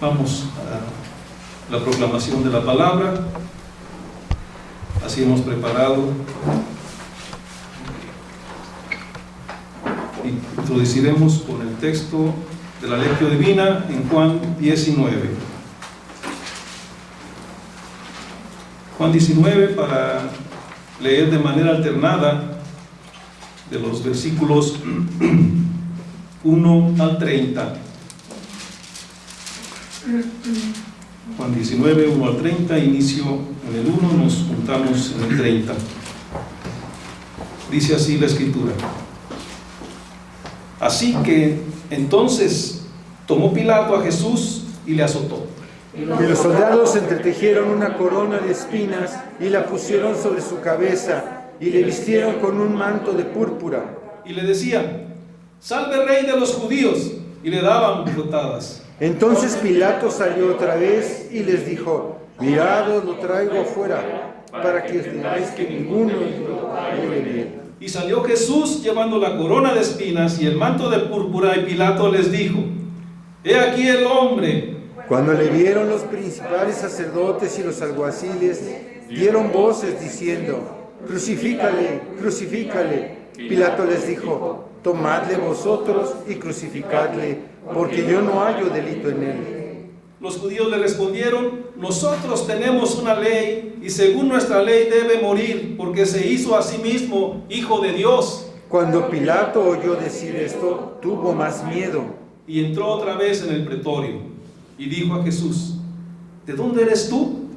Vamos a la proclamación de la palabra. Así hemos preparado. Introduciremos con el texto de la lectio divina en Juan 19. Juan 19, para leer de manera alternada de los versículos 1 al 30. Juan 19, 1 al 30, inicio en el 1, nos juntamos en el 30. Dice así la Escritura. Así que entonces tomó Pilato a Jesús y le azotó. Y los soldados entretejieron una corona de espinas y la pusieron sobre su cabeza y le vistieron con un manto de púrpura. Y le decían: salve, Rey de los judíos, y le daban bofetadas. Entonces Pilato salió otra vez y les dijo: mirad, os lo traigo fuera, para que veáis que ninguno puede venir. Y salió Jesús llevando la corona de espinas y el manto de púrpura, y Pilato les dijo: he aquí el hombre. Cuando le vieron los principales sacerdotes y los alguaciles, dieron voces diciendo: crucifícale, crucifícale. Pilato les dijo: tomadle vosotros y crucificadle, porque yo no hallo delito en él. Los judíos le respondieron: nosotros tenemos una ley, y según nuestra ley debe morir, porque se hizo a sí mismo hijo de Dios. Cuando Pilato oyó decir esto, tuvo más miedo. Y entró otra vez en el pretorio, y dijo a Jesús: ¿de dónde eres tú?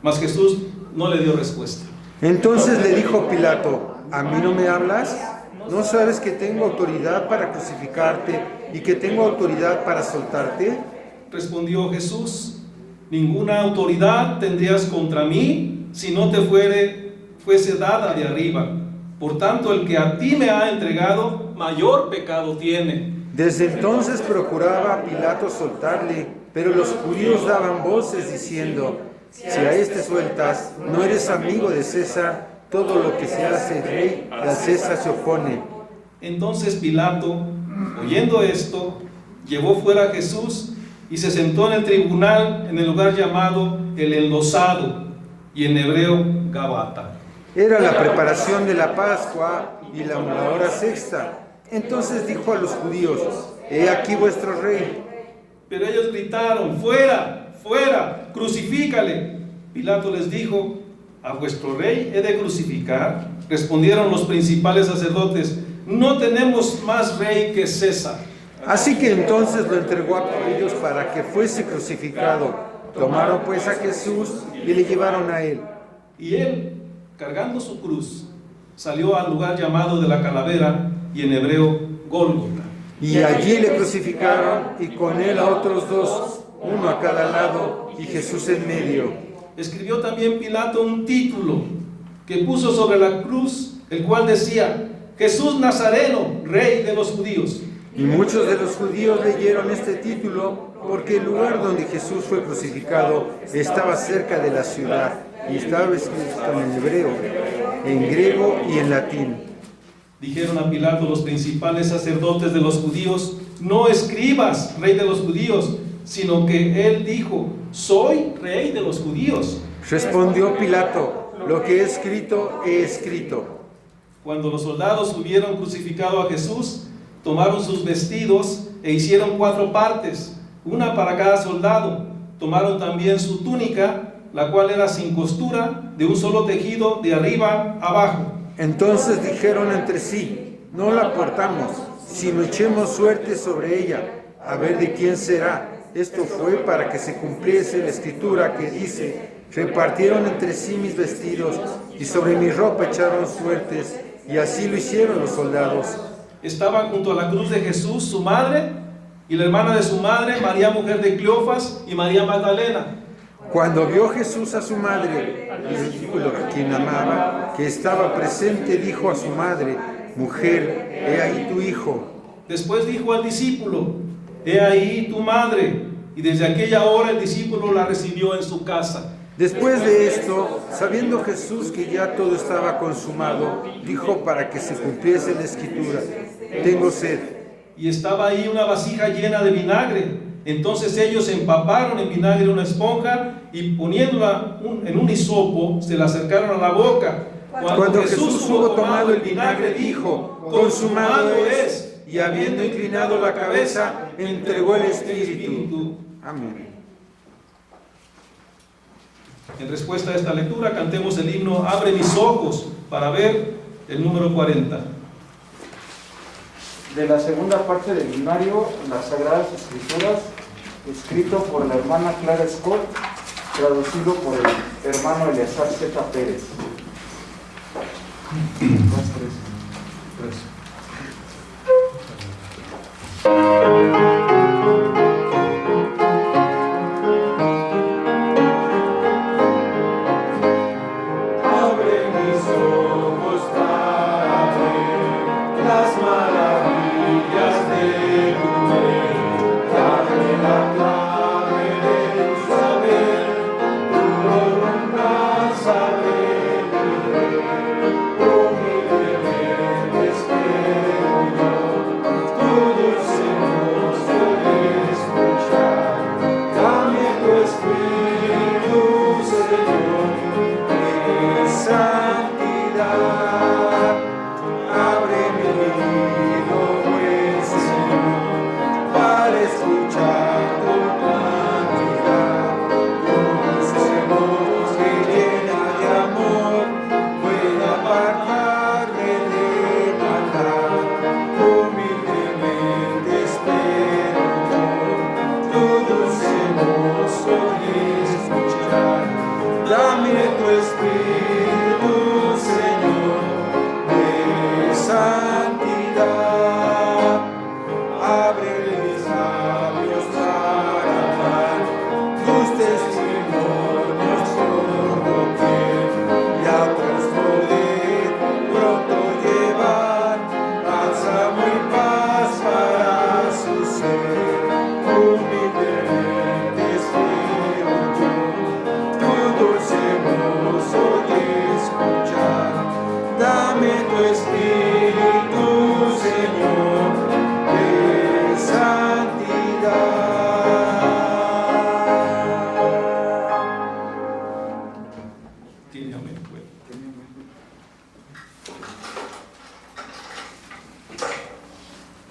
Mas Jesús no le dio respuesta. Entonces le dijo Pilato: ¿a mí no me hablas? ¿No sabes que tengo autoridad para crucificarte y que tengo autoridad para soltarte? Respondió Jesús: ninguna autoridad tendrías contra mí si no te fuese dada de arriba. Por tanto, el que a ti me ha entregado, mayor pecado tiene. Desde entonces procuraba Pilato soltarle, pero los judíos daban voces diciendo: si a este sueltas, no eres amigo de César. Todo lo que se hace rey, a César se opone. Entonces Pilato, oyendo esto, llevó fuera a Jesús y se sentó en el tribunal en el lugar llamado el Enlosado, y en hebreo Gabata. Era la preparación de la Pascua y la hora sexta. Entonces dijo a los judíos: he aquí vuestro rey. Pero ellos gritaron: fuera, fuera, crucifícale. Pilato les dijo: ¿a vuestro rey he de crucificar? Respondieron los principales sacerdotes: no tenemos más rey que César. Así que entonces lo entregó a ellos para que fuese crucificado. Tomaron pues a Jesús y le llevaron a él. Y él, cargando su cruz, salió al lugar llamado de la Calavera, y en hebreo Gólgota. Y allí le crucificaron, y con él a otros dos, uno a cada lado, y Jesús en medio. Escribió también Pilato un título que puso sobre la cruz, el cual decía: Jesús Nazareno, Rey de los judíos. Y muchos de los judíos leyeron este título porque el lugar donde Jesús fue crucificado estaba cerca de la ciudad, y estaba escrito en hebreo, en griego y en latín. Dijeron a Pilato los principales sacerdotes de los judíos: no escribas, Rey de los judíos, sino que él dijo: soy Rey de los judíos. Respondió Pilato: lo que he escrito, he escrito. Cuando los soldados hubieron crucificado a Jesús, tomaron sus vestidos e hicieron 4 partes, una para cada soldado. Tomaron también su túnica, la cual era sin costura, de un solo tejido, de arriba abajo. Entonces dijeron entre sí: no la portamos, sino echemos suerte sobre ella, a ver de quién será. Esto fue para que se cumpliese la escritura que dice: repartieron entre sí mis vestidos, y sobre mi ropa echaron suertes. Y así lo hicieron los soldados. Estaban junto a la cruz de Jesús su madre y la hermana de su madre, María mujer de Cleofas, y María Magdalena. Cuando vio Jesús a su madre, el discípulo a quien amaba, que estaba presente, dijo a su madre: mujer, he ahí tu hijo. Después dijo al discípulo: he ahí tu madre. Y desde aquella hora el discípulo la recibió en su casa. Después de esto, sabiendo Jesús que ya todo estaba consumado, dijo para que se cumpliese la escritura: tengo sed. Y estaba ahí una vasija llena de vinagre, Entonces ellos empaparon en vinagre una esponja y poniéndola en un hisopo, se la acercaron a la boca. Cuando Jesús hubo tomado el vinagre, dijo: consumado es, y habiendo inclinado la cabeza, entregó el Espíritu. Amén. En respuesta a esta lectura, cantemos el himno Abre mis ojos, para ver el número 40. De la segunda parte del himnario, las Sagradas Escrituras, escrito por la hermana Clara Scott, traducido por el hermano Eleazar Z. Pérez.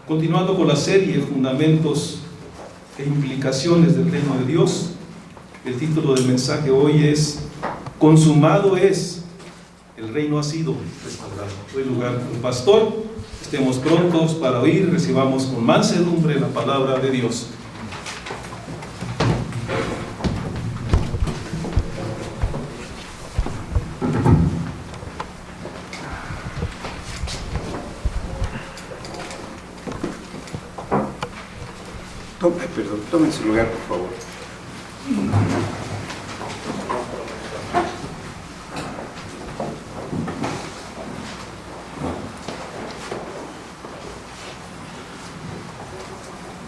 Continuando con la serie Fundamentos e implicaciones del reino de Dios, el título del mensaje hoy es Consumado es, el reino ha sido restaurado. Doy lugar al pastor, estemos prontos para oír y recibamos con mansedumbre la palabra de Dios. Tomen su lugar, por favor.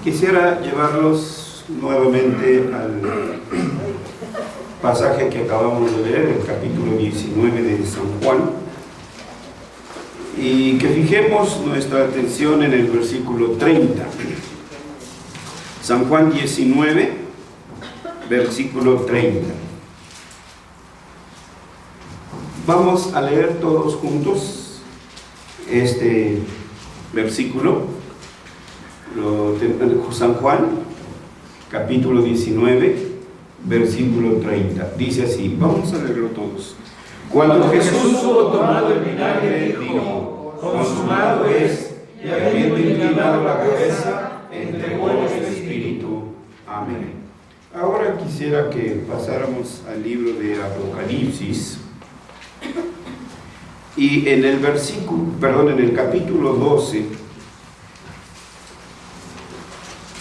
Quisiera llevarlos nuevamente al pasaje que acabamos de leer, el capítulo 19 de San Juan, y que fijemos nuestra atención en el versículo 30. San Juan 19, versículo 30. Vamos a leer todos juntos este versículo. San Juan, capítulo 19, versículo 30. Dice así, vamos a leerlo todos. Cuando Jesús hubo tomado el vinagre, dijo: consumado es, y habiendo inclinado la cabeza, entregó el Espíritu. Amén. Ahora quisiera que pasáramos al libro de Apocalipsis y en el capítulo 12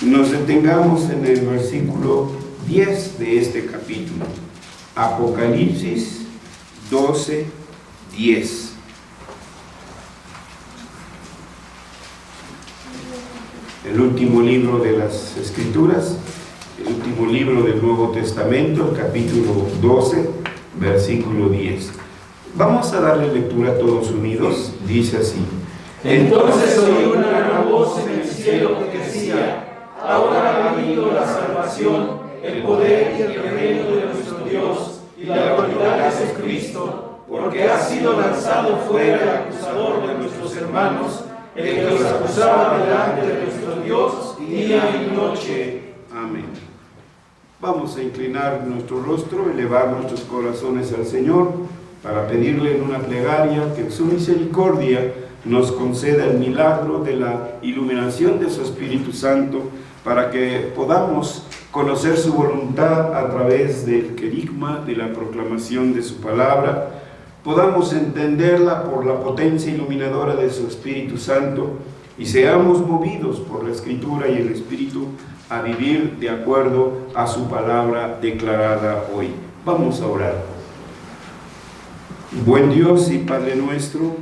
nos detengamos en el versículo 10 de este capítulo. Apocalipsis 12, 10. El último libro de las Escrituras, el último libro del Nuevo Testamento, el capítulo 12, versículo 10. Vamos a darle lectura todos unidos. Dice así: Entonces oí una gran voz en el cielo que decía: ahora ha venido la salvación, el poder y el reino de nuestro Dios y la autoridad de Jesucristo, porque ha sido lanzado fuera el acusador de nuestros hermanos, el que los acusaba delante de nuestro Dios día y noche. Amén. Vamos a inclinar nuestro rostro, elevar nuestros corazones al Señor para pedirle en una plegaria que en su misericordia nos conceda el milagro de la iluminación de su Espíritu Santo para que podamos conocer su voluntad a través del querigma, de la proclamación de su palabra, podamos entenderla por la potencia iluminadora de su Espíritu Santo y seamos movidos por la Escritura y el Espíritu a vivir de acuerdo a su palabra declarada hoy. Vamos a orar. Buen Dios y Padre nuestro,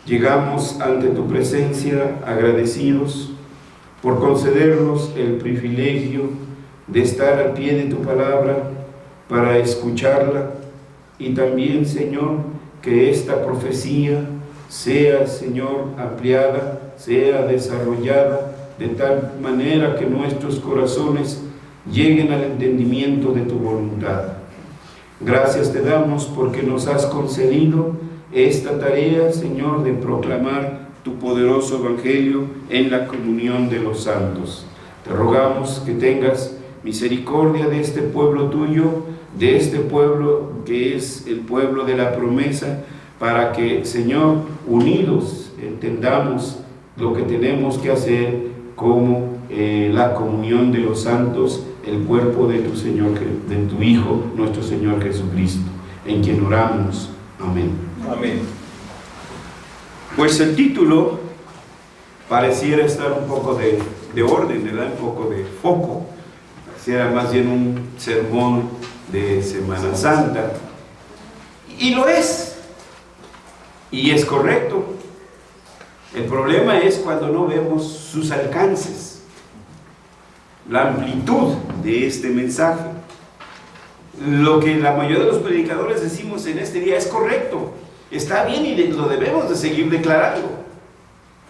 llegamos ante tu presencia agradecidos por concedernos el privilegio de estar al pie de tu palabra para escucharla y también, Señor, que esta profecía sea, Señor, ampliada, sea desarrollada de tal manera que nuestros corazones lleguen al entendimiento de tu voluntad. Gracias te damos porque nos has concedido esta tarea, Señor, de proclamar tu poderoso Evangelio en la comunión de los santos. Te rogamos que tengas misericordia de este pueblo tuyo, de este pueblo que es el pueblo de la promesa, para que, Señor, unidos entendamos lo que tenemos que hacer como la comunión de los santos, el cuerpo de tu Señor, de tu Hijo, nuestro Señor Jesucristo, en quien oramos. Amén. Amén. Pues el título pareciera estar un poco de orden, ¿verdad? Un poco de foco. Pareciera más bien un sermón de Semana Santa. Y lo es. Y es correcto. El problema es cuando no vemos sus alcances, la amplitud de este mensaje. Lo que la mayoría de los predicadores decimos en este día es correcto, está bien y lo debemos de seguir declarando.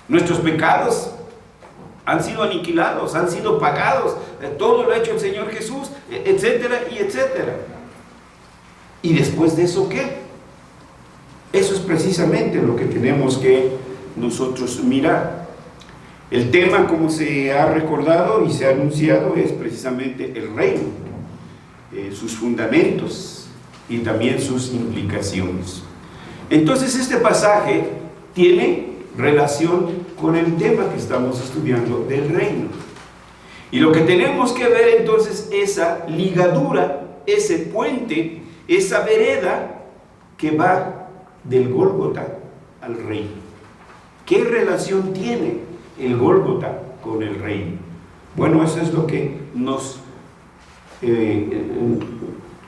Nuestros pecados han sido aniquilados, han sido pagados, todo lo ha hecho el Señor Jesús, etcétera y etcétera. ¿Y después de eso qué? Eso es precisamente lo que tenemos que nosotros mirar. El tema, como se ha recordado y se ha anunciado, es precisamente el reino, sus fundamentos y también sus implicaciones. Entonces este pasaje tiene relación con el tema que estamos estudiando del reino. Y lo que tenemos que ver entonces es esa ligadura, ese puente, esa vereda que va del Gólgota al reino. ¿Qué relación tiene el Gólgota con el reino? Bueno, eso es lo que nos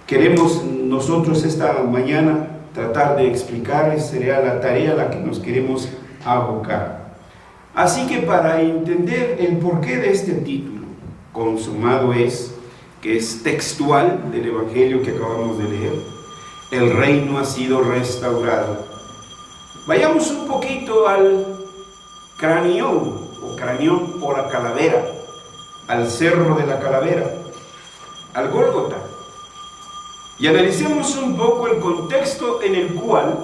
queremos nosotros esta mañana tratar de explicar. Sería la tarea a la que nos queremos abocar. Así que para entender el porqué de este título, consumado es, que es textual del Evangelio que acabamos de leer, el reino ha sido restaurado. Vayamos un poquito al cranión o la calavera, al cerro de la calavera, al Gólgota, y analicemos un poco el contexto en el cual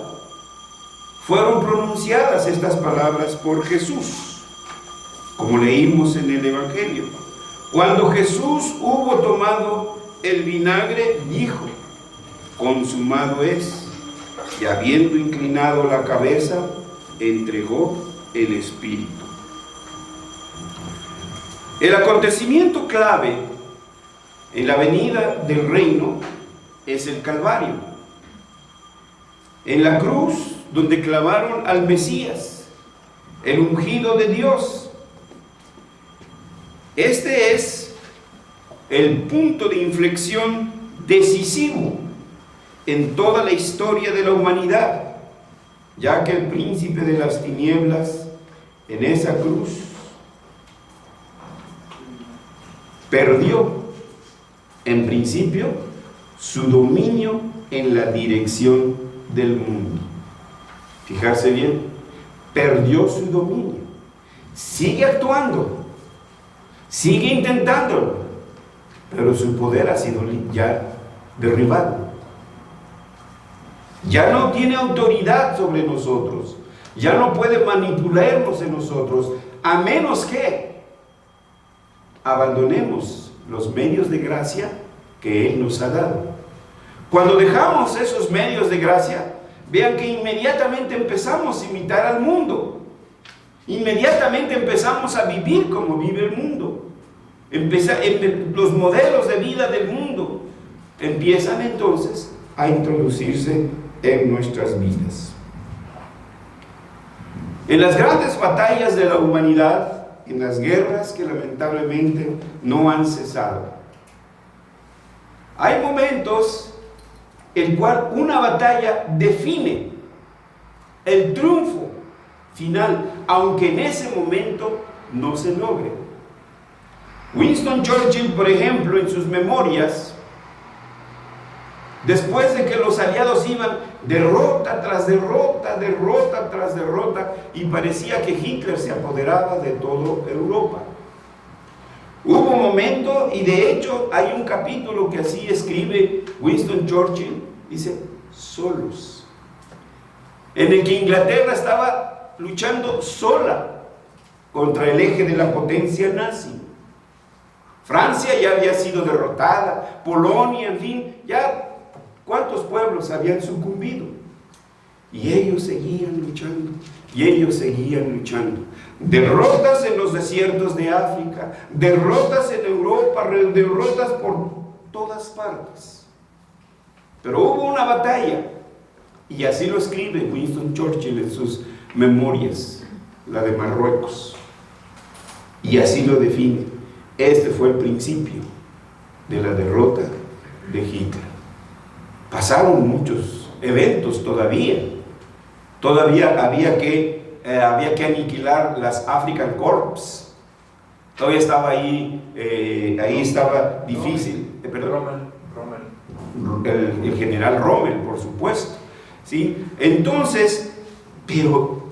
fueron pronunciadas estas palabras por Jesús, como leímos en el Evangelio. Cuando Jesús hubo tomado el vinagre, dijo: consumado es, y habiendo inclinado la cabeza, entregó el Espíritu. El acontecimiento clave en la venida del reino es el Calvario. En la cruz, donde clavaron al Mesías, el ungido de Dios. Este es el punto de inflexión decisivo en toda la historia de la humanidad, ya que el príncipe de las tinieblas en esa cruz perdió en principio su dominio en la dirección del mundo. Fijarse bien, perdió su dominio, sigue actuando, sigue intentándolo, pero su poder ha sido ya derribado. Ya no tiene autoridad sobre nosotros, ya no puede manipularnos en nosotros, a menos que abandonemos los medios de gracia que Él nos ha dado. Cuando dejamos esos medios de gracia, vean que inmediatamente empezamos a imitar al mundo. Inmediatamente empezamos a vivir como vive el mundo. Los modelos de vida del mundo empiezan entonces a introducirse en nuestras vidas. En las grandes batallas de la humanidad, en las guerras que lamentablemente no han cesado, hay momentos en el cual una batalla define el triunfo final, aunque en ese momento no se logre. Winston Churchill, por ejemplo, en sus memorias, después de que los aliados iban derrota tras derrota, derrota tras derrota, y parecía que Hitler se apoderaba de toda Europa, hubo un momento, y de hecho hay un capítulo que así escribe Winston Churchill, dice, solos, en el que Inglaterra estaba luchando sola contra el eje de la potencia nazi. Francia ya había sido derrotada, Polonia, en fin, ya cuántos pueblos habían sucumbido. Y ellos seguían luchando, y ellos seguían luchando. Derrotas en los desiertos de África, derrotas en Europa, derrotas por todas partes. Pero hubo una batalla, y así lo escribe Winston Churchill en sus memorias, la de Marruecos, y así lo define. Este fue el principio de la derrota de Hitler. Pasaron muchos eventos todavía había que aniquilar las African Corps. Todavía estaba ahí estaba difícil. El general Rommel, por supuesto, ¿sí? Entonces, pero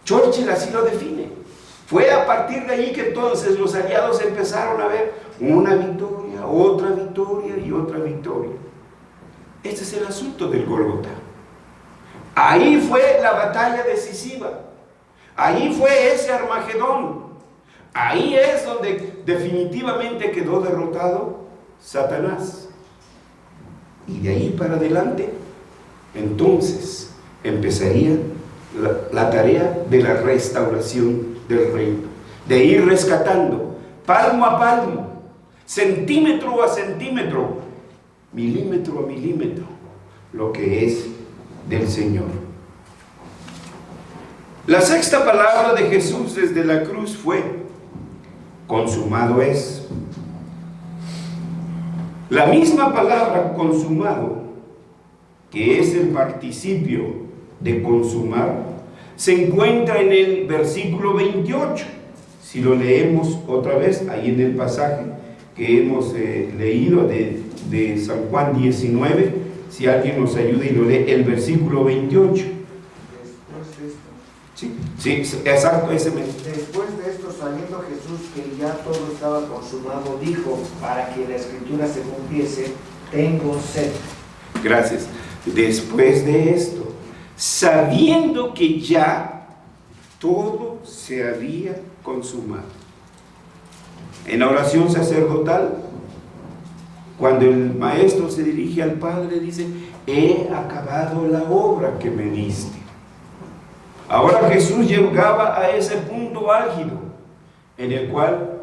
Churchill así lo define. Fue a partir de ahí que entonces los aliados empezaron a ver una victoria, otra victoria y otra victoria. Este es el asunto del Gólgota. Ahí fue la batalla decisiva. Ahí fue ese Armagedón. Ahí es donde definitivamente quedó derrotado Satanás. Y de ahí para adelante, entonces empezaría la tarea de la restauración del reino, de ir rescatando palmo a palmo, centímetro a centímetro, milímetro a milímetro, lo que es del Señor. La sexta palabra de Jesús desde la cruz fue: consumado es. La misma palabra consumado, que es el participio de consumar, se encuentra en el versículo 28. Si lo leemos otra vez, ahí en el pasaje que hemos leído de San Juan 19, si alguien nos ayuda y lo lee, el versículo 28. Después de esto. Sí, exacto, ese mismo. Después de esto, saliendo Jesús, que ya todo estaba consumado, dijo, para que la escritura se cumpliese, tengo sed. Gracias. Después de esto, sabiendo que ya todo se había consumado. En la oración sacerdotal, cuando el maestro se dirige al Padre, dice: he acabado la obra que me diste. Ahora Jesús llegaba a ese punto álgido en el cual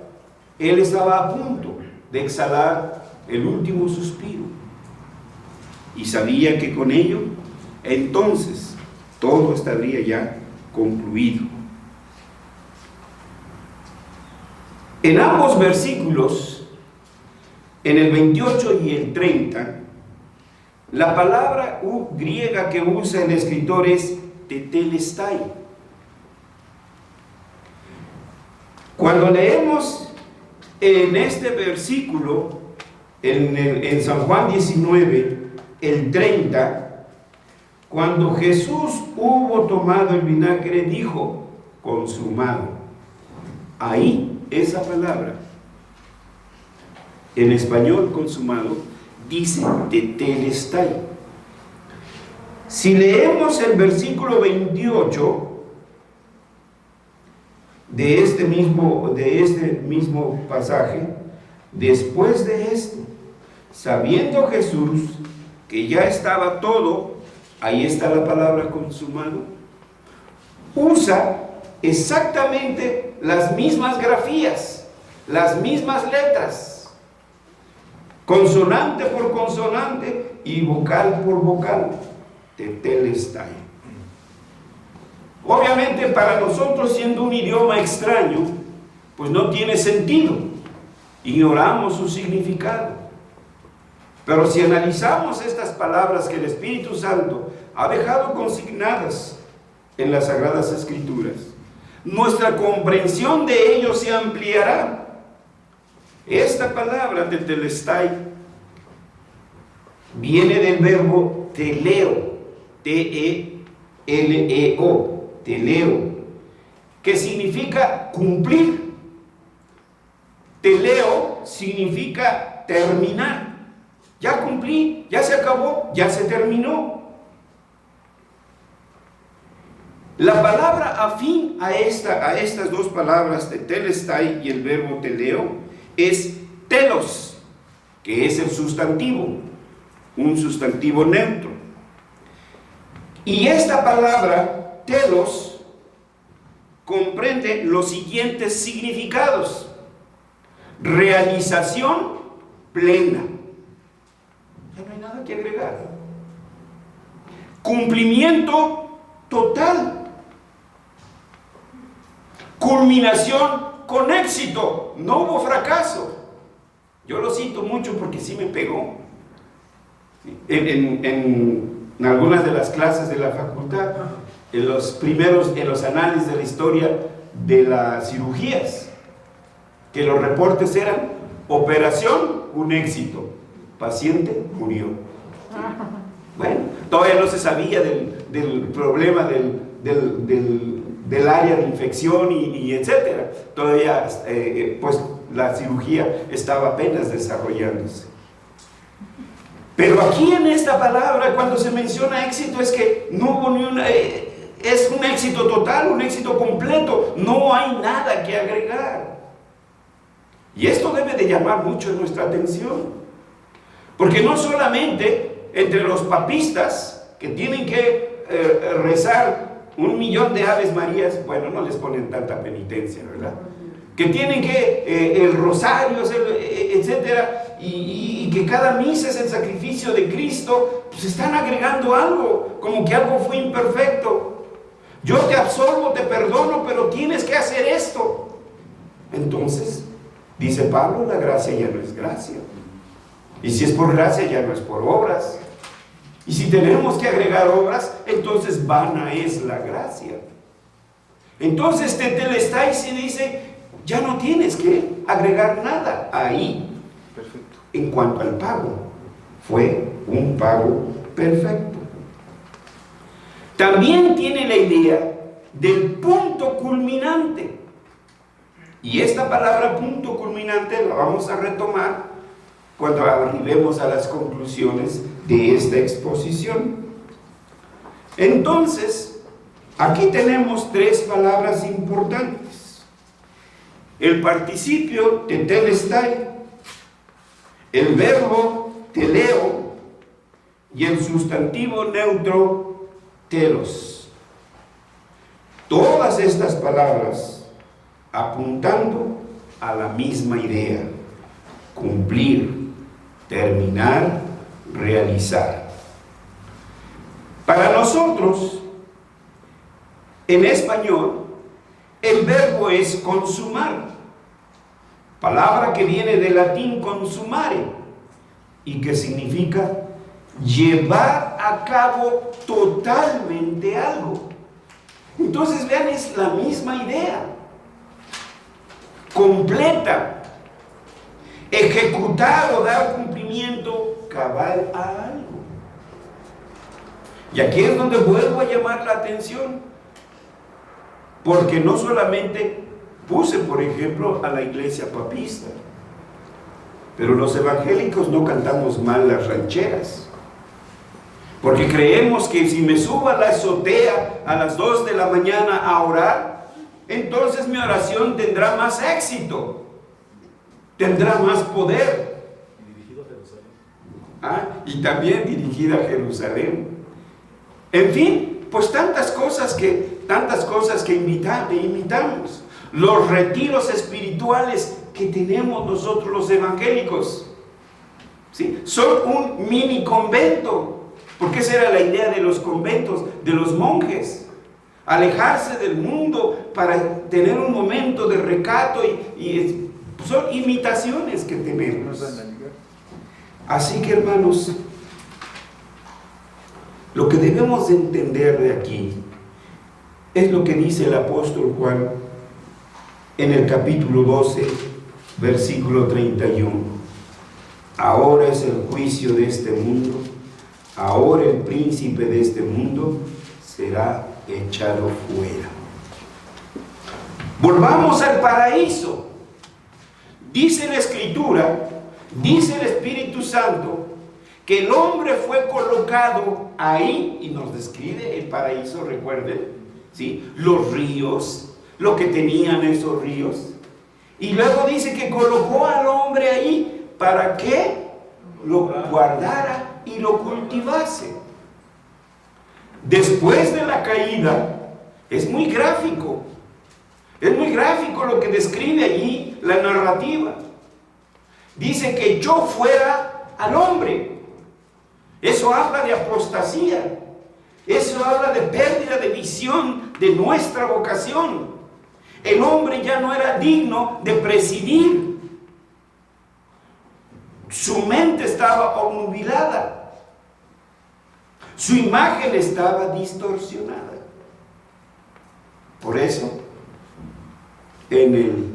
Él estaba a punto de exhalar el último suspiro, y sabía que con ello entonces todo estaría ya concluido. En ambos versículos, en el 28 y el 30, la palabra griega que usa el escritor es tetelestai. Cuando leemos en este versículo, en San Juan 19, el 30, cuando Jesús hubo tomado el vinagre, dijo: consumado. Ahí esa palabra en español consumado, dice tetelestai. Si leemos el versículo 28 de este mismo pasaje, después de esto, sabiendo Jesús que ya estaba todo, ahí está la palabra consumado, usa exactamente las mismas grafías, las mismas letras, consonante por consonante y vocal por vocal, tetelestai. Obviamente para nosotros, siendo un idioma extraño, pues no tiene sentido, ignoramos su significado. Pero si analizamos estas palabras que el Espíritu Santo ha dejado consignadas en las Sagradas Escrituras, nuestra comprensión de ello se ampliará. Esta palabra tetelestai viene del verbo teleo, T-E-L-E-O, teleo, que significa cumplir. Teleo significa terminar. Ya cumplí, ya se acabó, ya se terminó. La palabra afín a estas dos palabras, tetelestai y el verbo teleo, es telos, que es el sustantivo, un sustantivo neutro. Y esta palabra, telos, comprende los siguientes significados: realización plena. Ya no hay nada que agregar. Cumplimiento total. Culminación con éxito. No hubo fracaso. Yo lo cito mucho porque sí me pegó. En algunas de las clases de la facultad, en los anales de la historia de las cirugías, que los reportes eran: operación, un éxito, paciente murió. Bueno, todavía no se sabía del problema del área de infección y etcétera. Todavía pues la cirugía estaba apenas desarrollándose. Pero aquí en esta palabra, cuando se menciona éxito, es que no hubo ni una, es un éxito total, un éxito completo, no hay nada que agregar. Y esto debe de llamar mucho nuestra atención, porque no solamente entre los papistas que tienen que rezar 1.000.000 de Aves Marías, bueno, no les ponen tanta penitencia, ¿verdad? Que tienen que el rosario, etcétera, y que cada misa es el sacrificio de Cristo, pues están agregando algo, como que algo fue imperfecto. Yo te absolvo, te perdono, pero tienes que hacer esto. Entonces, dice Pablo, la gracia ya no es gracia. Y si es por gracia, ya no es por obras. Y si tenemos que agregar obras, entonces vana es la gracia. Entonces tetelestai se dice, ya no tienes que agregar nada ahí. Perfecto. En cuanto al pago, fue un pago perfecto. También tiene la idea del punto culminante. Y esta palabra punto culminante la vamos a retomar cuando arribemos a las conclusiones de esta exposición. Entonces, aquí tenemos tres palabras importantes: el participio tetelestai, el verbo teleo y el sustantivo neutro telos. Todas estas palabras apuntando a la misma idea: cumplir, terminar, realizar. Para nosotros, en español, el verbo es consumar, palabra que viene del latín consumare y que significa llevar a cabo totalmente algo. Entonces vean, es la misma idea, completa, ejecutar o dar cumplimiento cabal a algo. Y aquí es donde vuelvo a llamar la atención, porque no solamente puse, por ejemplo, a la iglesia papista, Pero los evangélicos no cantamos mal las rancheras, porque creemos que si me subo a la azotea a las 2 de la mañana a orar, entonces mi oración tendrá más éxito, tendrá más poder. Y también dirigida a Jerusalén. En fin, pues tantas cosas que imitamos. Los retiros espirituales que tenemos nosotros los evangélicos, ¿sí? Son un mini convento, porque esa era la idea de los conventos, de los monjes, alejarse del mundo para tener un momento de recato, y son imitaciones que tenemos. Así que, hermanos, lo que debemos de entender de aquí es lo que dice el apóstol Juan en el capítulo 12, versículo 31. Ahora es el juicio de este mundo, ahora el príncipe de este mundo será echado fuera. Volvamos al paraíso. Dice la Escritura, dice el Espíritu Santo, que el hombre fue colocado ahí, y nos describe el paraíso, recuerden, ¿sí? Los ríos, lo que tenían esos ríos, y luego dice que colocó al hombre ahí para que lo guardara y lo cultivase. Después de la caída, es muy gráfico lo que describe allí la narrativa. Dice que echó fuera al hombre. Eso habla de apostasía. Eso habla de pérdida de visión de nuestra vocación. El hombre ya no era digno de presidir. Su mente estaba obnubilada. Su imagen estaba distorsionada. Por eso, en el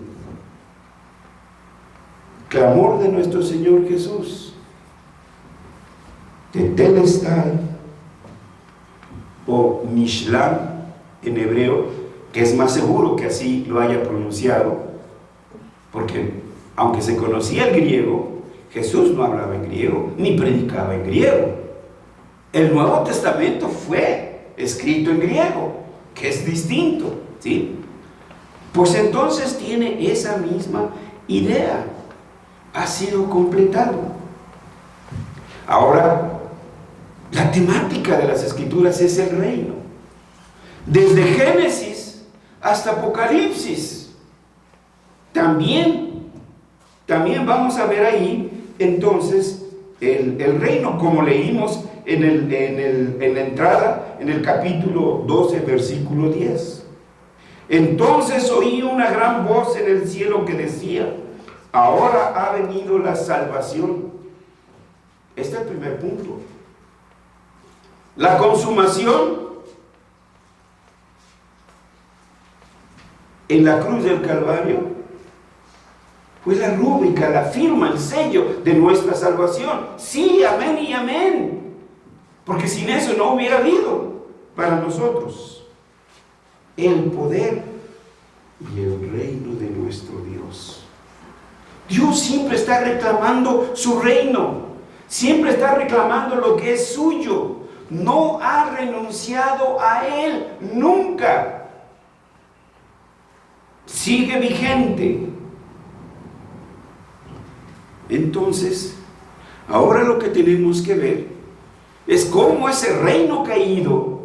clamor de nuestro Señor Jesús, Tetelestai o Mishlam en hebreo, que es más seguro que así lo haya pronunciado, porque aunque se conocía el griego, Jesús no hablaba en griego ni predicaba en griego. El Nuevo Testamento fue escrito en griego, que es distinto, ¿sí? Pues entonces tiene esa misma idea, ha sido completado. Ahora, la temática de las Escrituras es el reino. Desde Génesis hasta Apocalipsis. También vamos a ver ahí, entonces, el reino, como leímos en la entrada, en el capítulo 12, versículo 10. Entonces oí una gran voz en el cielo que decía: ahora ha venido la salvación. Este es el primer punto. La consumación en la cruz del Calvario fue la rúbrica, la firma, el sello de nuestra salvación. Sí, amén y amén. Porque sin eso no hubiera habido para nosotros el poder y el reino de nuestro Dios. Dios siempre está reclamando su reino, siempre está reclamando lo que es suyo. No ha renunciado a él, nunca. Sigue vigente. Entonces, ahora lo que tenemos que ver es cómo ese reino caído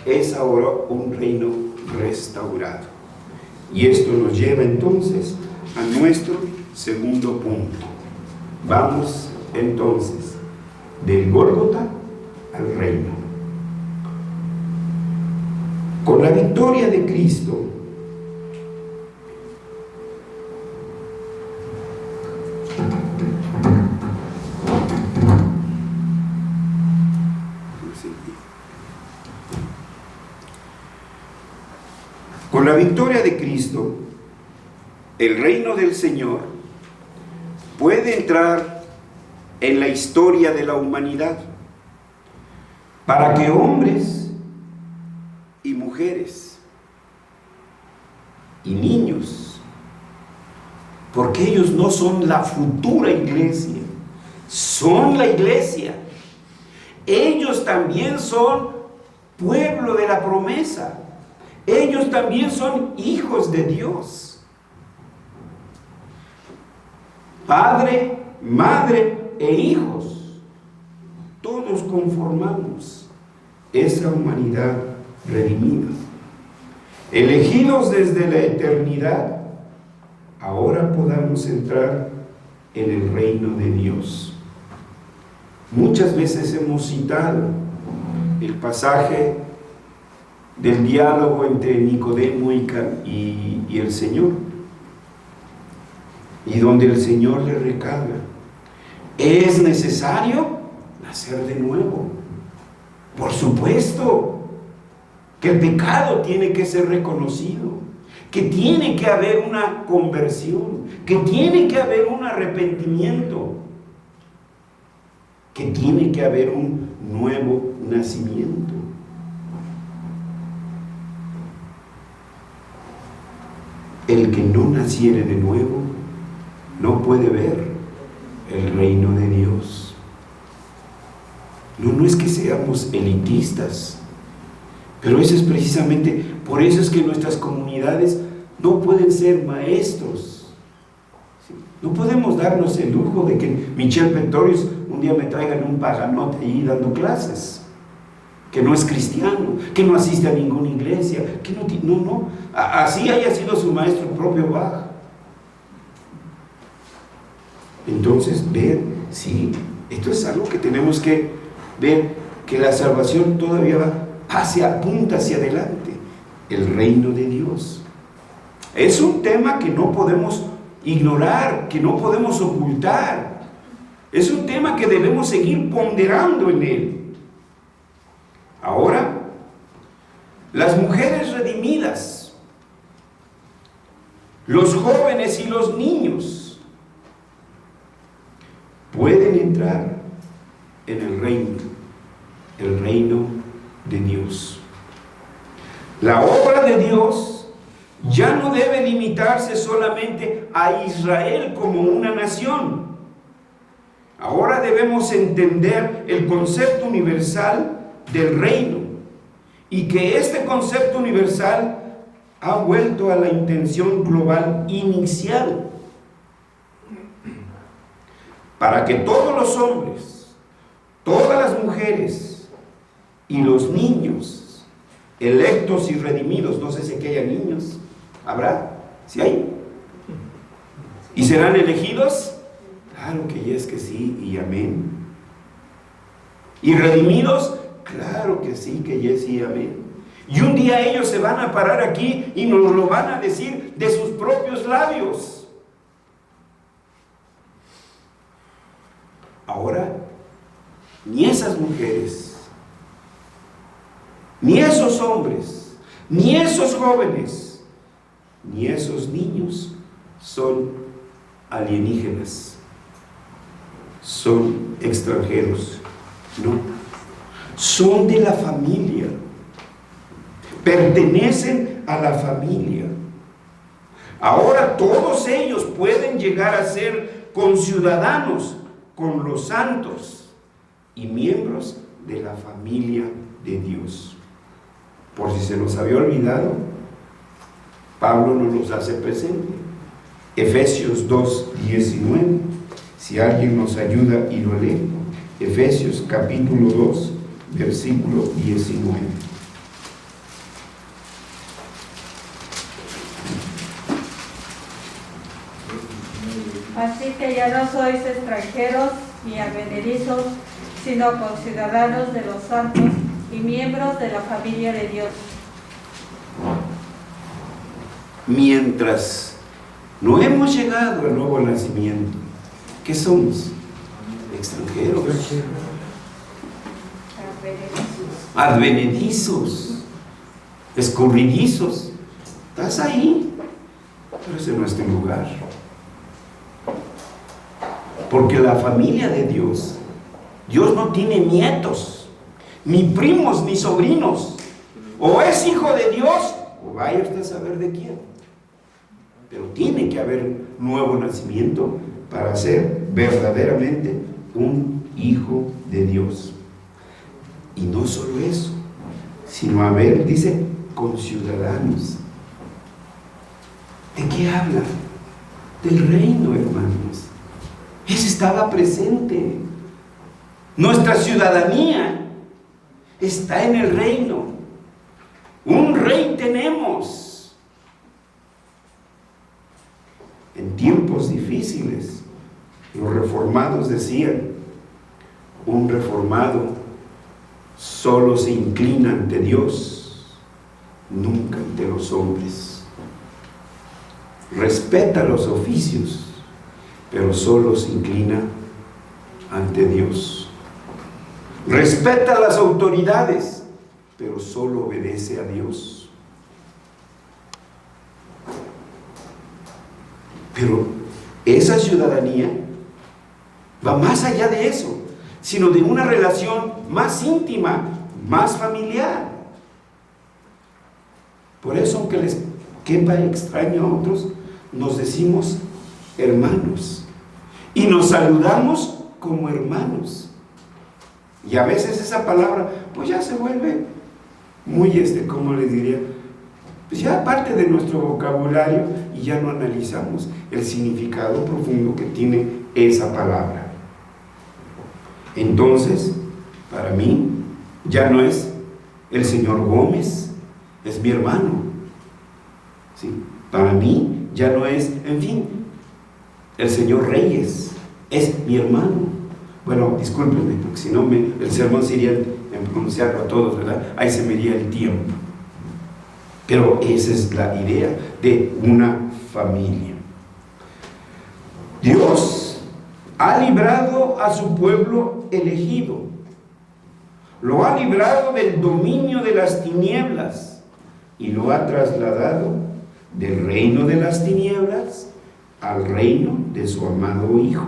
es ahora un reino restaurado. Y esto nos lleva entonces a nuestro segundo punto. Vamos entonces del Gólgota al reino. Con la victoria de Cristo, el reino del Señor puede entrar en la historia de la humanidad para que hombres y mujeres y niños porque ellos no son la futura iglesia, son la iglesia. Ellos también son pueblo de la promesa. Ellos también son hijos de Dios. Padre, madre e hijos, todos conformamos esa humanidad redimida. Elegidos desde la eternidad, ahora podamos entrar en el reino de Dios. Muchas veces hemos citado el pasaje del diálogo entre Nicodemo y el Señor, y donde el Señor le recalca: es necesario nacer de nuevo. Por supuesto que el pecado tiene que ser reconocido, que tiene que haber una conversión, que tiene que haber un arrepentimiento, que tiene que haber un nuevo nacimiento. El que no naciere de nuevo no puede ver el reino de Dios. No es que seamos elitistas, pero eso es precisamente, por eso es que nuestras comunidades no pueden ser maestros. No podemos darnos el lujo de que Michel Pentorius un día me traigan un paganote ahí dando clases, que no es cristiano, que no asiste a ninguna iglesia, que no, así haya sido su maestro propio Bach. Entonces, ver, sí, esto es algo que tenemos que ver, que la salvación todavía apunta hacia adelante, el reino de Dios. Es un tema que no podemos ignorar, que no podemos ocultar. Es un tema que debemos seguir ponderando en él. Ahora, las mujeres redimidas, los jóvenes y los niños pueden entrar en el reino de Dios. La obra de Dios ya no debe limitarse solamente a Israel como una nación. Ahora debemos entender el concepto universal del reino, y que este concepto universal ha vuelto a la intención global inicial, para que todos los hombres, todas las mujeres y los niños electos y redimidos, no sé si aquí haya niños, ¿habrá? ¿Sí hay? ¿Y serán elegidos? Claro que es que sí y amén. ¿Y redimidos? Claro que sí, que yes y amén. Y un día ellos se van a parar aquí y nos lo van a decir de sus propios labios. Ahora, ni esas mujeres, ni esos hombres, ni esos jóvenes, ni esos niños son alienígenas, son extranjeros. No, son de la familia, pertenecen a la familia. Ahora todos ellos pueden llegar a ser conciudadanos con los santos y miembros de la familia de Dios. Por si se nos había olvidado, Pablo nos los hace presente. Efesios 2:19. Si alguien nos ayuda y lo lee. Efesios capítulo 2, versículo 19. Así que ya no sois extranjeros ni advenedizos, sino conciudadanos de los santos y miembros de la familia de Dios. Mientras no hemos llegado al nuevo nacimiento, ¿qué somos? Extranjeros, advenedizos, escurridizos. Estás ahí, pero ese no es tu lugar. Porque la familia de Dios, Dios no tiene nietos, ni primos, ni sobrinos. O es hijo de Dios, o vaya usted a saber de quién. pero tiene que haber nuevo nacimiento para ser verdaderamente un hijo de Dios. Y no solo eso, sino haber, dice, conciudadanos. ¿De qué habla? Del reino, hermanos. Ese estaba presente. Nuestra ciudadanía está en el reino. Un rey tenemos. En tiempos difíciles, los reformados decían, un reformado solo se inclina ante Dios, nunca ante los hombres. Respeta los oficios, pero solo se inclina ante Dios. Respeta las autoridades, pero solo obedece a Dios. Pero esa ciudadanía va más allá de eso, sino de una relación más íntima, más familiar. Por eso, aunque les quepa extraño a otros, nos decimos hermanos y nos saludamos como hermanos. Y a veces esa palabra pues ya se vuelve muy ¿cómo les diría? Pues ya parte de nuestro vocabulario y ya no analizamos el significado profundo que tiene esa palabra. Entonces, para mí ya no es el señor Gómez, es mi hermano. ¿Sí? Para mí ya no es, en fin, el señor Reyes, es mi hermano. Bueno, discúlpenme, porque si no el sermón sería en pronunciarlo a todos, ¿verdad? Ahí se me iría el tiempo. Pero esa es la idea de una familia. Dios ha librado a su pueblo elegido. Lo ha librado del dominio de las tinieblas y lo ha trasladado del reino de las tinieblas al reino de su amado Hijo,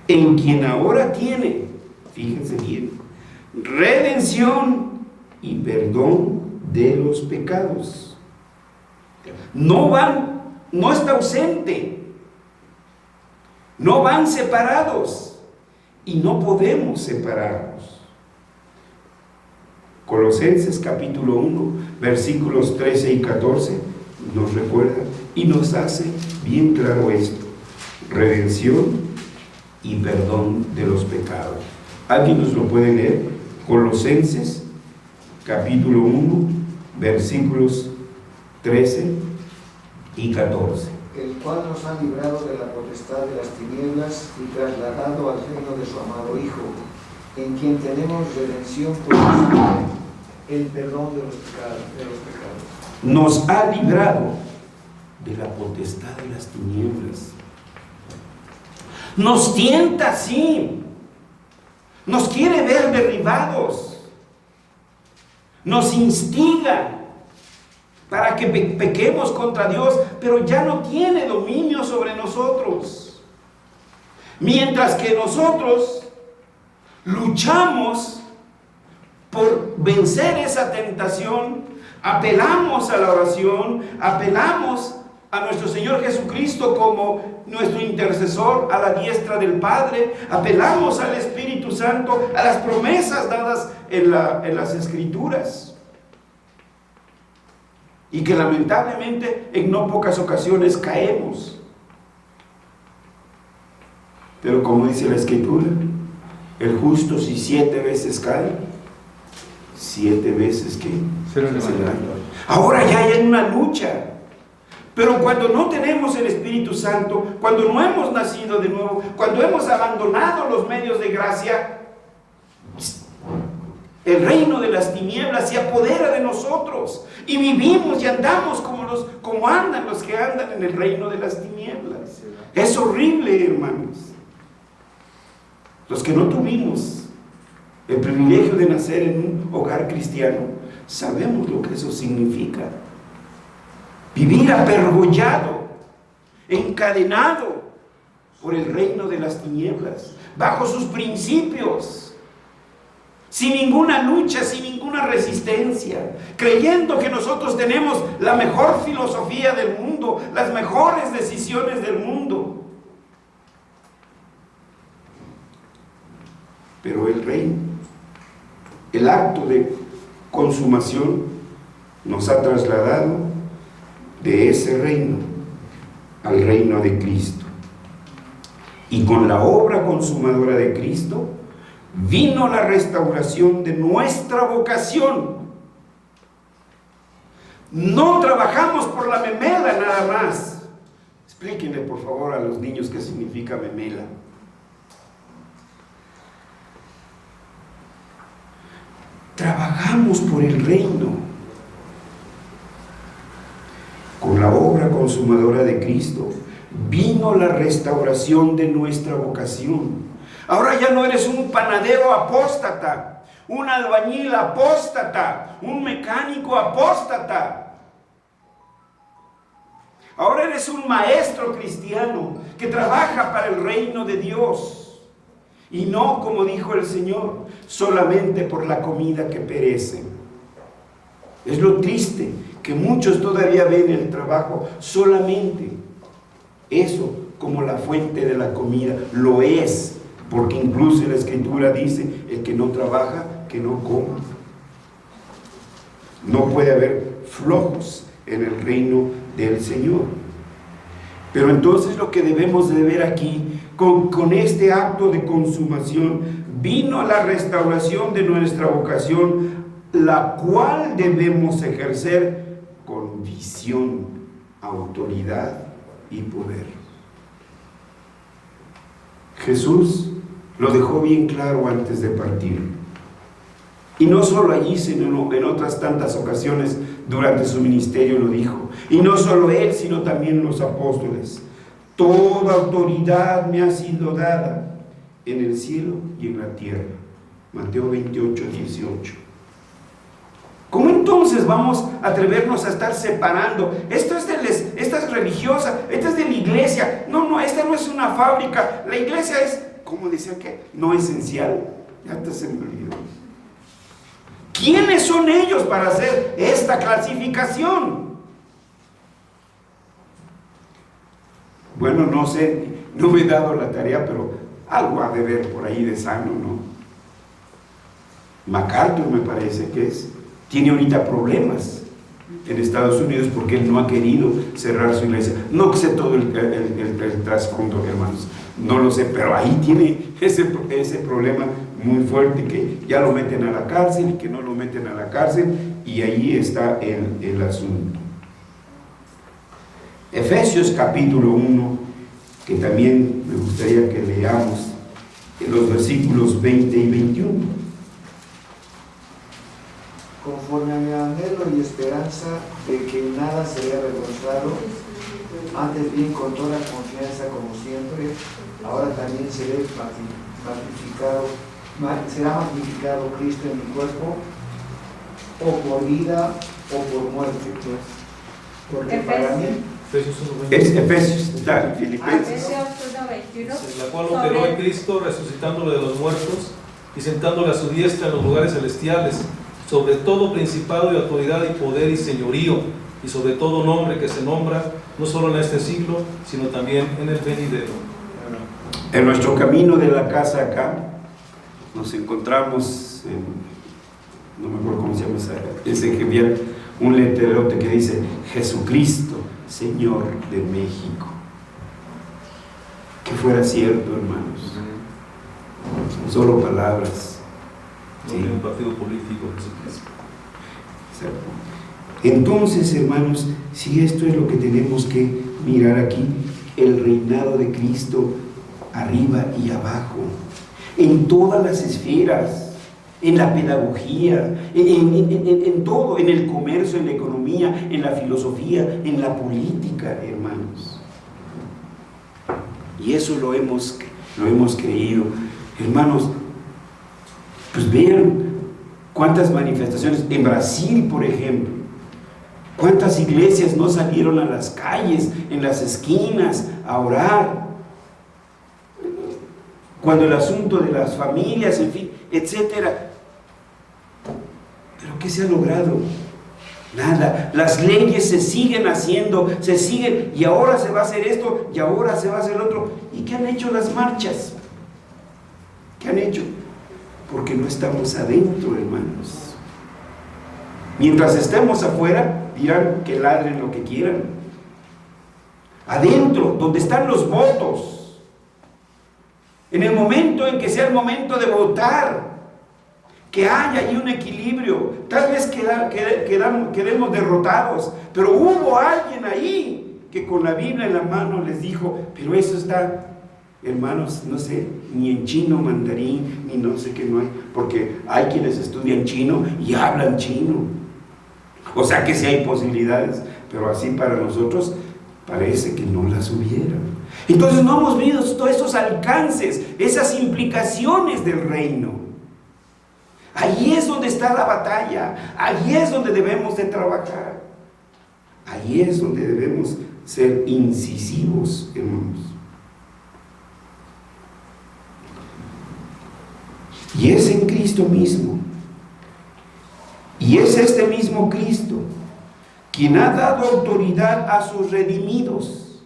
en quien ahora tiene, fíjense bien, redención y perdón de los pecados. No está ausente, no van separados y no podemos separarnos. Colosenses capítulo 1, versículos 13 y 14 nos recuerda y nos hace bien claro esto: redención y perdón de los pecados. ¿Alguien nos lo puede leer? Colosenses capítulo 1, versículos 13 y 14. El cual nos ha librado de la potestad de las tinieblas y trasladado al reino de su amado Hijo, en quien tenemos redención por su sangre, el perdón de los pecados. Nos ha librado de la potestad de las tinieblas. Nos tienta, sí. Nos quiere ver derribados. Nos instiga para que pequemos contra Dios, pero ya no tiene dominio sobre nosotros. Mientras que nosotros luchamos por vencer esa tentación, apelamos a la oración, apelamos a nuestro Señor Jesucristo como nuestro intercesor a la diestra del Padre, apelamos al Espíritu Santo, a las promesas dadas en las Escrituras, y que lamentablemente en no pocas ocasiones caemos. Pero como dice la Escritura, el justo si 7 veces cae, 7 veces que se levanta. Ahora ya hay una lucha. Pero cuando no tenemos el Espíritu Santo, cuando no hemos nacido de nuevo, cuando hemos abandonado los medios de gracia, el reino de las tinieblas se apodera de nosotros y vivimos y andamos como andan los que andan en el reino de las tinieblas. Es horrible, hermanos. Los que no tuvimos el privilegio de nacer en un hogar cristiano, sabemos lo que eso significa. Vivir apergollado, encadenado por el reino de las tinieblas, bajo sus principios, sin ninguna lucha, sin ninguna resistencia, creyendo que nosotros tenemos la mejor filosofía del mundo, las mejores decisiones del mundo. Pero el reino, el acto de consumación, nos ha trasladado de ese reino al reino de Cristo. Y con la obra consumadora de Cristo vino la restauración de nuestra vocación. No trabajamos por la memela nada más. Explíquenle por favor a los niños qué significa memela. Trabajamos por el reino. Con la obra consumadora de Cristo vino la restauración de nuestra vocación. Ahora ya no eres un panadero apóstata, un albañil apóstata, un mecánico apóstata. Ahora eres un maestro cristiano que trabaja para el reino de Dios. Y no, como dijo el Señor, solamente por la comida que perece. Es lo triste, que muchos todavía ven el trabajo solamente eso como la fuente de la comida. Lo es, porque incluso la Escritura dice, el que no trabaja, que no coma. No puede haber flojos en el reino del Señor. Pero entonces lo que debemos de ver aquí, con este acto de consumación, vino la restauración de nuestra vocación, la cual debemos ejercer con visión, autoridad y poder. Jesús lo dejó bien claro antes de partir. Y no solo allí, sino en otras tantas ocasiones durante su ministerio lo dijo. Y no solo él, sino también los apóstoles. Toda autoridad me ha sido dada en el cielo y en la tierra. Mateo 28, 18. ¿Cómo entonces vamos a atrevernos a estar separando? Esta es religiosa, esta es de la iglesia. No, esta no es una fábrica. La iglesia es, ¿cómo decían que? No esencial. Ya hasta se me olvidó. ¿Quiénes son ellos para hacer esta clasificación? Bueno, no sé, no me he dado la tarea, pero algo ha de ver por ahí de sano, ¿no? MacArthur me parece que tiene ahorita problemas en Estados Unidos porque él no ha querido cerrar su iglesia. No sé todo el trasfondo, hermanos, no lo sé, pero ahí tiene ese problema muy fuerte, que ya lo meten a la cárcel y que no lo meten a la cárcel, y ahí está el asunto. Efesios capítulo 1, que también me gustaría que leamos en los versículos 20 y 21. Conforme a mi anhelo y esperanza de que nada será avergonzado, antes bien con toda confianza como siempre, ahora también será magnificado Cristo en mi cuerpo, o por vida o por muerte. Porque para mí es Efesios, está, Filipenses. La cual operó en Cristo, resucitándolo de los muertos y sentándole a su diestra en los lugares celestiales, sobre todo principado y autoridad y poder y señorío, y sobre todo nombre que se nombra, no solo en este siglo, sino también en el venidero. En nuestro camino de la casa acá, nos encontramos no me acuerdo cómo se llama ese que había un letrerote que dice: Jesucristo, Señor de México. Que fuera cierto, hermanos. Son solo palabras. No tiene un partido político, Jesucristo. Entonces, hermanos, si esto es lo que tenemos que mirar aquí, el reinado de Cristo arriba y abajo, en todas las esferas, en la pedagogía, en todo, en el comercio, en la economía, en la filosofía, en la política, hermanos. Y eso lo hemos creído. Hermanos, pues vean cuántas manifestaciones en Brasil, por ejemplo. Cuántas iglesias no salieron a las calles, en las esquinas, a orar. Cuando el asunto de las familias, en fin, etcétera. ¿qué se ha logrado? Nada. Las leyes se siguen haciendo, se siguen, y ahora se va a hacer esto, y ahora se va a hacer lo otro. ¿Y qué han hecho las marchas? ¿Qué han hecho? Porque no estamos adentro, hermanos. Mientras estemos afuera, dirán que ladren lo que quieran. Adentro, donde están los votos, en el momento en que sea el momento de votar, que haya ahí un equilibrio. Tal vez quedemos derrotados, pero hubo alguien ahí que con la Biblia en la mano les dijo, pero eso está, hermanos, no sé, ni en chino, mandarín, ni no sé qué no hay, porque hay quienes estudian chino y hablan chino. O sea que sí hay posibilidades, pero así para nosotros parece que no las hubiera. Entonces no hemos visto todos esos alcances, esas implicaciones del reino. Allí es donde está la batalla, allí es donde debemos de trabajar, allí es donde debemos ser incisivos, hermanos. Y es en Cristo mismo, y es este mismo Cristo quien ha dado autoridad a sus redimidos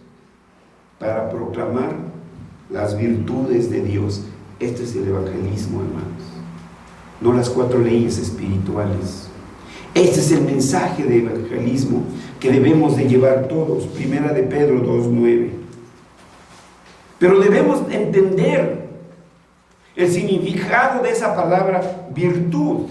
para proclamar las virtudes de Dios. Este es el evangelismo, hermanos, no las 4 leyes espirituales. Este es el mensaje de evangelismo que debemos de llevar todos. Primera de Pedro 2:9. Pero debemos entender el significado de esa palabra virtud.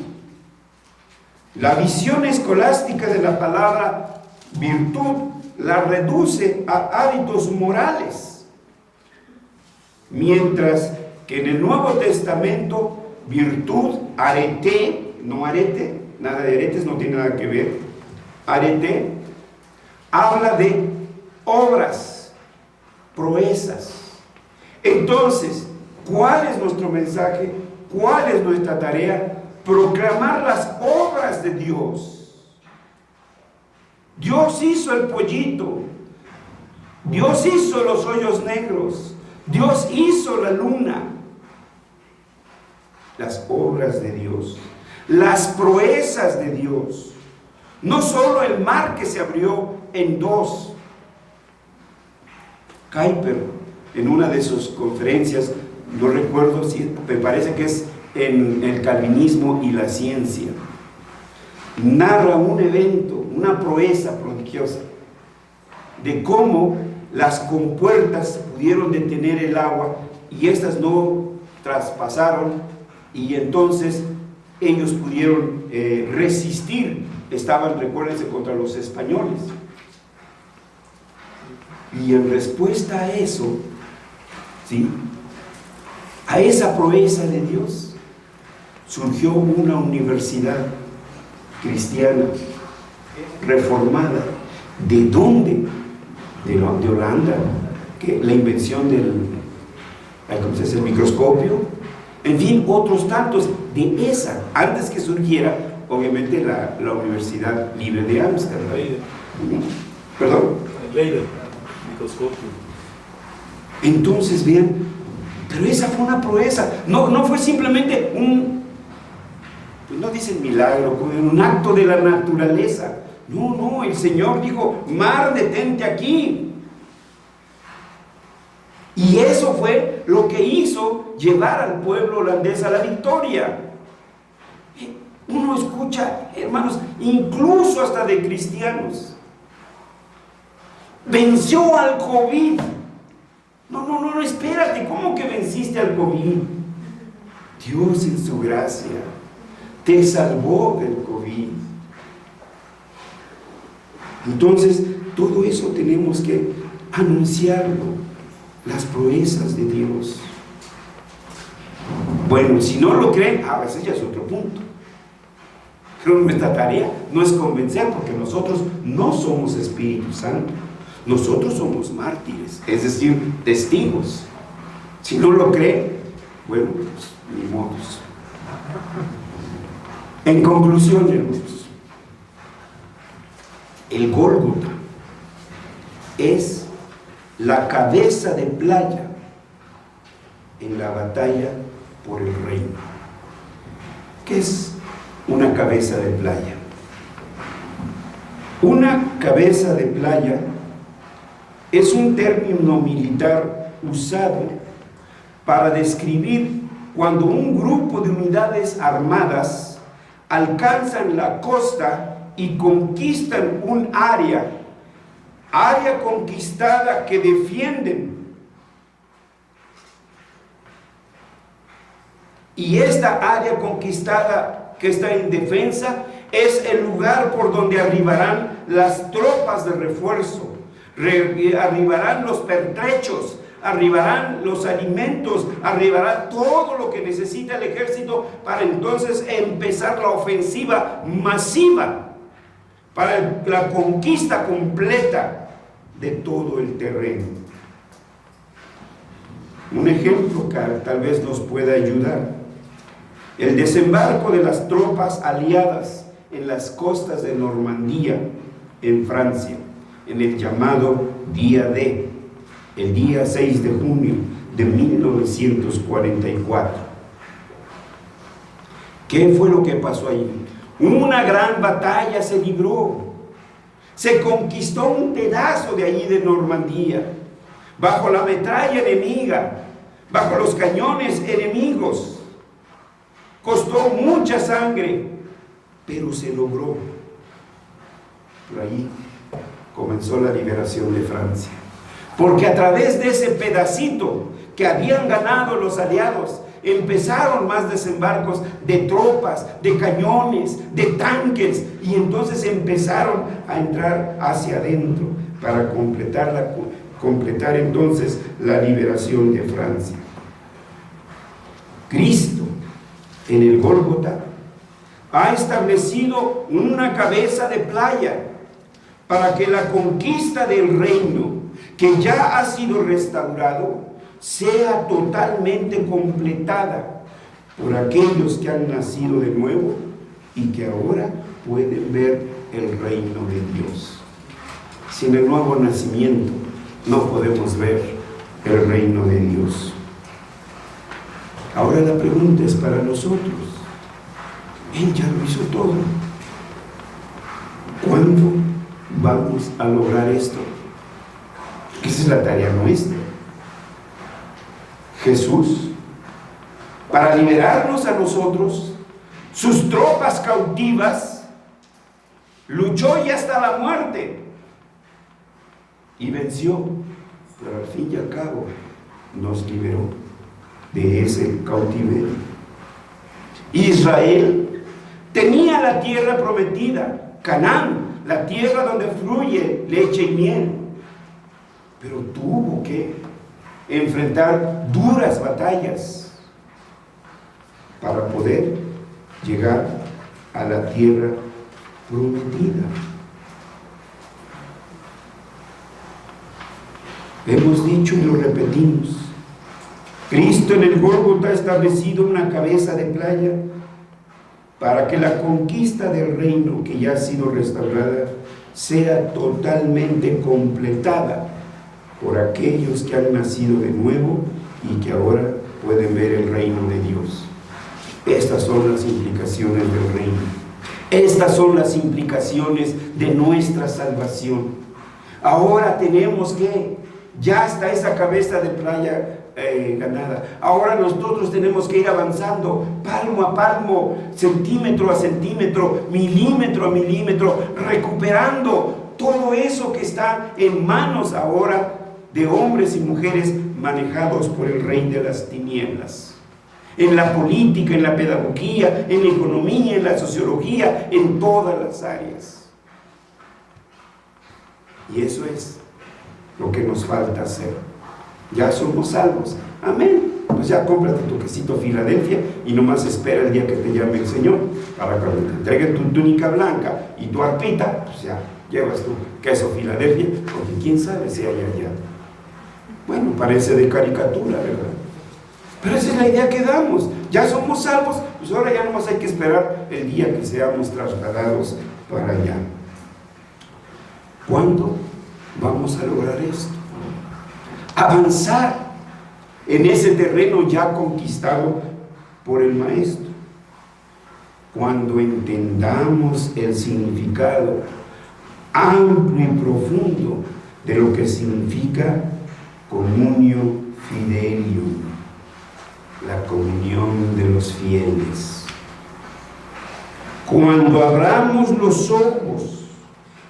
La visión escolástica de la palabra virtud la reduce a hábitos morales, mientras que en el Nuevo Testamento virtud, arete, no arete, nada de aretes, no tiene nada que ver, arete, habla de obras, proezas. Entonces, ¿cuál es nuestro mensaje? ¿Cuál es nuestra tarea? Proclamar las obras de Dios. Dios hizo el pollito, Dios hizo los hoyos negros, Dios hizo la luna. Las obras de Dios, las proezas de Dios. No solo el mar que se abrió en 2. Kuyper, en una de sus conferencias, no recuerdo si, me parece que es en el calvinismo y la ciencia, narra un evento, una proeza prodigiosa, de cómo las compuertas pudieron detener el agua y estas no traspasaron, y entonces ellos pudieron resistir. Estaban, recuérdense, contra los españoles, y en respuesta a eso, ¿sí?, a esa proeza de Dios, surgió una universidad cristiana reformada. ¿De dónde? De Holanda, que la invención del, ¿cómo se dice?, el microscopio, en fin, otros tantos. De esa, antes que surgiera, obviamente, la Universidad Libre de Ámsterdam. ¿Perdón? Leiden, microscopio. Entonces, vean, pero esa fue una proeza, no fue simplemente pues no dicen milagro, como un acto de la naturaleza. No, el Señor dijo, mar, detente aquí. Y eso fue lo que hizo llevar al pueblo holandés a la victoria. Uno escucha, hermanos, incluso hasta de cristianos, venció al COVID. No, espérate, ¿cómo que venciste al COVID? Dios en su gracia te salvó del COVID. Entonces, todo eso tenemos que anunciarlo, las proezas de Dios. Bueno, si no lo creen, a veces ya es otro punto. Pero nuestra tarea no es convencer, porque nosotros no somos Espíritu Santo. Nosotros somos mártires, es decir, testigos. Si no lo creen, bueno, pues, ni modos. En conclusión, hermanos, el Gólgota es la cabeza de playa en la batalla por el reino. ¿Qué es una cabeza de playa. Una cabeza de playa es un término militar usado para describir cuando un grupo de unidades armadas alcanzan la costa y conquistan un área conquistada que defienden. Y esta área conquistada que está en defensa es el lugar por donde arribarán las tropas de refuerzo, arribarán los pertrechos, arribarán los alimentos, arribará todo lo que necesita el ejército para entonces empezar la ofensiva masiva, para la conquista completa de todo el terreno. Un ejemplo que tal vez nos pueda ayudar: el desembarco de las tropas aliadas en las costas de Normandía, en Francia, en el llamado Día D, el día 6 de junio de 1944. ¿Qué fue lo que pasó allí? Una gran batalla se libró. Se conquistó un pedazo de allí de Normandía, bajo la metralla enemiga, bajo los cañones enemigos. Costó mucha sangre, pero se logró. Por allí comenzó la liberación de Francia. Porque a través de ese pedacito que habían ganado los aliados, empezaron más desembarcos de tropas, de cañones, de tanques, y entonces empezaron a entrar hacia adentro para completar entonces la liberación de Francia. Cristo en el Gólgota ha establecido una cabeza de playa para que la conquista del reino, que ya ha sido restaurado, sea totalmente completada por aquellos que han nacido de nuevo y que ahora pueden ver el reino de Dios. Sin el nuevo nacimiento no podemos ver el reino de Dios. Ahora la pregunta es para nosotros. Él ya lo hizo todo. ¿Cuándo vamos a lograr esto? Esa es la tarea nuestra. Jesús, para liberarnos a nosotros, sus tropas cautivas, luchó y hasta la muerte y venció, pero al fin y al cabo nos liberó de ese cautiverio. Israel tenía la tierra prometida, Canaán, la tierra donde fluye leche y miel, pero tuvo que enfrentar duras batallas para poder llegar a la tierra prometida. Hemos dicho y lo repetimos: Cristo en el Gólgota ha establecido una cabeza de playa para que la conquista del reino que ya ha sido restaurada sea totalmente completada por aquellos que han nacido de nuevo y que ahora pueden ver el reino de Dios. Estas son las implicaciones del reino. Estas son las implicaciones de nuestra salvación. Ahora tenemos que, ya está esa cabeza de playa ganada. Ahora nosotros tenemos que ir avanzando palmo a palmo, centímetro a centímetro, milímetro a milímetro, recuperando todo eso que está en manos ahora de hombres y mujeres manejados por el rey de las tinieblas. En la política, en la pedagogía, en la economía, en la sociología, en todas las áreas. Y eso es lo que nos falta hacer. Ya somos salvos. Amén. Pues ya cómprate tu quesito Filadelfia y nomás espera el día que te llame el Señor para que te entregue tu túnica blanca y tu arpita. Pues ya llevas tu queso Filadelfia, porque quién sabe si hay allá. Bueno, parece de caricatura, ¿verdad? Pero esa es la idea que damos. Ya somos salvos, pues ahora ya nomás hay que esperar el día que seamos trasladados para allá. ¿Cuándo vamos a lograr esto? Avanzar en ese terreno ya conquistado por el Maestro. cuando entendamos el significado amplio y profundo de lo que significa comunio fidelium, la comunión de los fieles. Cuando abramos los ojos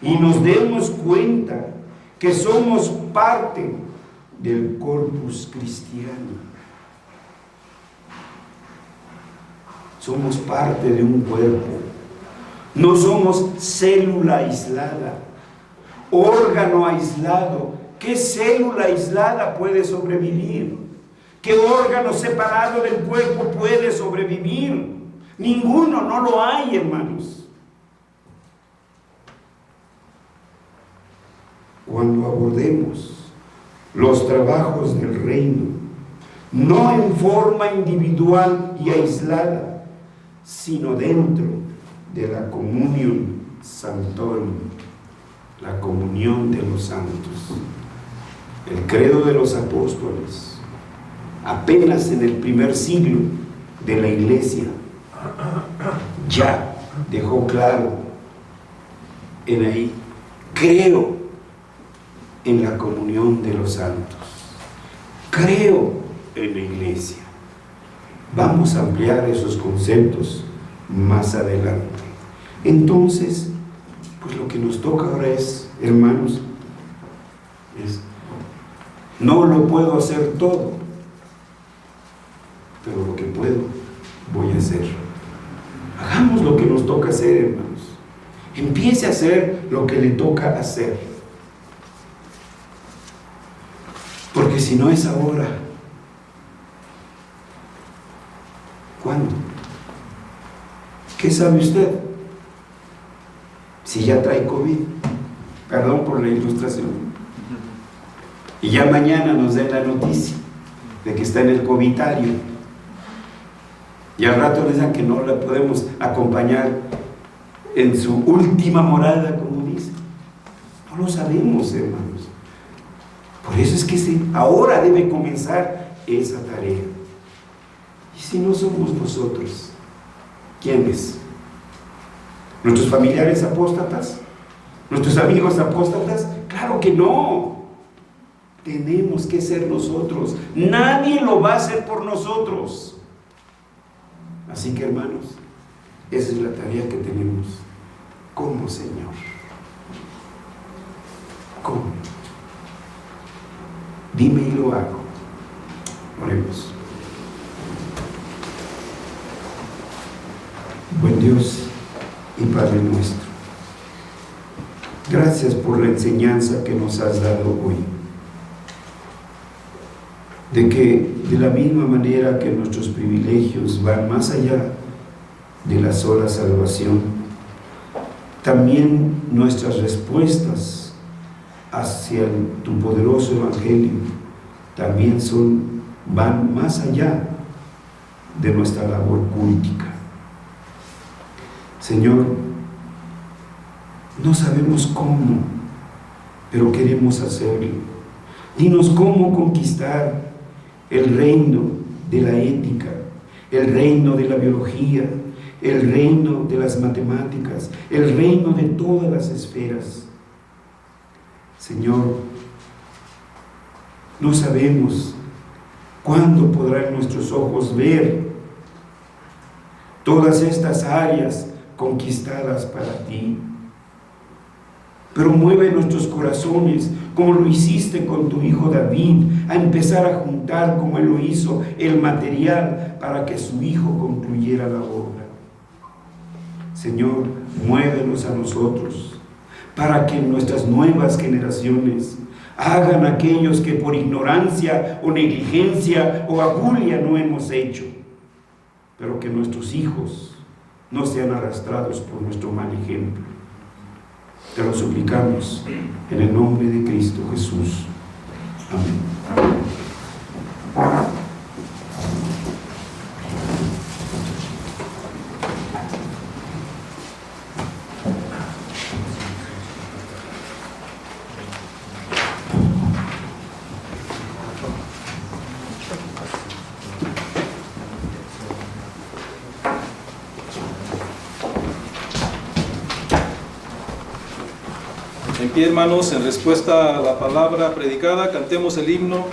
y nos demos cuenta que somos parte del corpus cristiano, somos parte de un cuerpo, no somos célula aislada, órgano aislado. ¿Qué célula aislada puede sobrevivir? ¿Qué órgano separado del cuerpo puede sobrevivir? Ninguno, no lo hay, hermanos. Cuando abordemos los trabajos del reino, no en forma individual y aislada, sino dentro de la comunión sanctorum, la comunión de los santos. El credo de los apóstoles, apenas en el primer siglo de la iglesia, ya dejó claro en ahí: creo en la comunión de los santos, creo en la iglesia. Vamos a ampliar esos conceptos más adelante. Entonces, pues lo que nos toca ahora es, hermanos, no lo puedo hacer todo, pero lo que puedo, voy a hacer. Hagamos lo que nos toca hacer, hermanos. Empiece a hacer lo que le toca hacer. Porque si no es ahora, ¿cuándo? ¿Qué sabe usted? Si ya trae COVID, perdón por la ilustración, y ya mañana nos den la noticia de que está en el covitario, y al rato les dan que no la podemos acompañar en su última morada, como dice. No lo sabemos, hermanos. Por eso es que ahora debe comenzar esa tarea. Y si no somos nosotros, ¿quiénes? ¿Nuestros familiares apóstatas? ¿Nuestros amigos apóstatas? Claro que no. Tenemos que ser nosotros. Nadie lo va a hacer por nosotros. Así que, hermanos, esa es la tarea que tenemos como Señor. ¿Cómo? Dime y lo hago. Oremos. Buen Dios y Padre nuestro, gracias por la enseñanza que nos has dado hoy, de que de la misma manera que nuestros privilegios van más allá de la sola salvación, también nuestras respuestas hacia tu poderoso evangelio también van más allá de nuestra labor cultica. Señor, no sabemos cómo, pero queremos hacerlo. Dinos cómo conquistar el reino de la ética, el reino de la biología, el reino de las matemáticas, el reino de todas las esferas. Señor, no sabemos cuándo podrán nuestros ojos ver todas estas áreas conquistadas para ti, pero mueve nuestros corazones como lo hiciste con tu hijo David, a empezar a juntar como él lo hizo el material para que su hijo concluyera la obra. Señor, muévenos a nosotros para que nuestras nuevas generaciones hagan aquellos que por ignorancia o negligencia o abulia no hemos hecho, pero que nuestros hijos no sean arrastrados por nuestro mal ejemplo. Te lo suplicamos en el nombre de Cristo Jesús. Amén. En pie, hermanos, en respuesta a la palabra predicada, cantemos el himno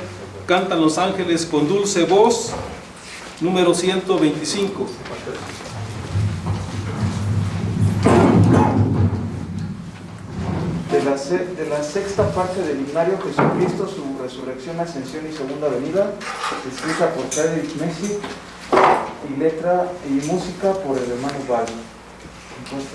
Cantan los ángeles con dulce voz, número 125. De la sexta parte del himnario Jesucristo, su resurrección, ascensión y segunda venida, escrita por Frederick Messi, y letra y música por el hermano Val. Entonces,